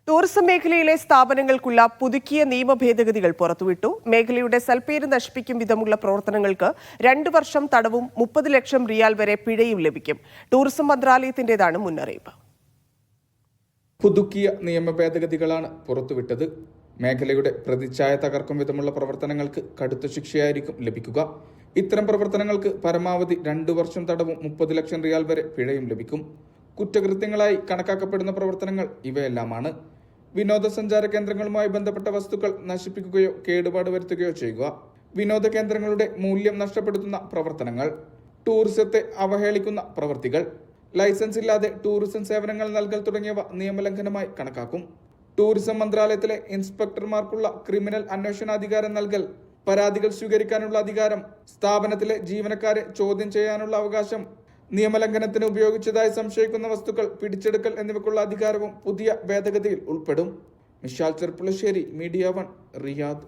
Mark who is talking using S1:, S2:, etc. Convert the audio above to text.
S1: Tourism മേഖലയിലെ സ്ഥാപനങ്ങൾക്കുള്ള പുതുക്കിയ നിയമ ഭേദഗതികൾ പുറത്തുവിട്ടു. മേഖലയുടെ സൽപ്പേര് നശിപ്പിക്കും വിധമുള്ള പ്രവർത്തനങ്ങൾക്ക് 2 വർഷം തടവും 30 ലക്ഷം റിയാൽ വരെ പിഴയും ലഭിക്കും. ടൂറിസം മന്ത്രാലയത്തിന്റേതാണ് മുന്നറിയിപ്പ്.
S2: പുതുക്കിയ നിയമ ഭേദഗതികളാണ് പുറത്തുവിട്ടത്. മേഖലയുടെ പ്രതിച്ഛായ തകർക്കും വിധമുള്ള പ്രവർത്തനങ്ങൾക്ക് കടുത്ത ശിക്ഷയായിരിക്കും ലഭിക്കുക. ഇത്തരം പ്രവർത്തനങ്ങൾക്ക് പരമാവധി 2 വർഷം തടവും 30 ലക്ഷം റിയാൽ വരെ പിഴയും ലഭിക്കും. കുറ്റകൃത്യങ്ങളായി കണക്കാക്കപ്പെടുന്ന പ്രവർത്തനങ്ങൾ ഇവയെല്ലാമാണ്: വിനോദസഞ്ചാര കേന്ദ്രങ്ങളുമായി ബന്ധപ്പെട്ട വസ്തുക്കൾ നശിപ്പിക്കുകയോ കേടുപാട് വരുത്തുകയോ ചെയ്യുക, വിനോദ കേന്ദ്രങ്ങളുടെ മൂല്യം നഷ്ടപ്പെടുത്തുന്ന പ്രവർത്തനങ്ങൾ, ടൂറിസത്തെ അവഹേളിക്കുന്ന പ്രവൃത്തികൾ, ലൈസൻസ് ഇല്ലാതെ ടൂറിസം സേവനങ്ങൾ നൽകൽ തുടങ്ങിയവ നിയമലംഘനമായി കണക്കാക്കും. ടൂറിസം മന്ത്രാലയത്തിലെ ഇൻസ്പെക്ടർമാർക്കുള്ള ക്രിമിനൽ അന്വേഷണാധികാരം നൽകൽ, പരാതികൾ സ്വീകരിക്കാനുള്ള അധികാരം, സ്ഥാപനത്തിലെ ജീവനക്കാരെ ചോദ്യം ചെയ്യാനുള്ള അവകാശം, നിയമലംഘനത്തിന് ഉപയോഗിച്ചതായി സംശയിക്കുന്ന വസ്തുക്കൾ പിടിച്ചെടുക്കൽ എന്നിവയ്ക്കുള്ള അധികാരവും പുതിയ ഭേദഗതിയിൽ ഉൾപ്പെടും. Mishal Cherpulassery, media 1, Riyadh.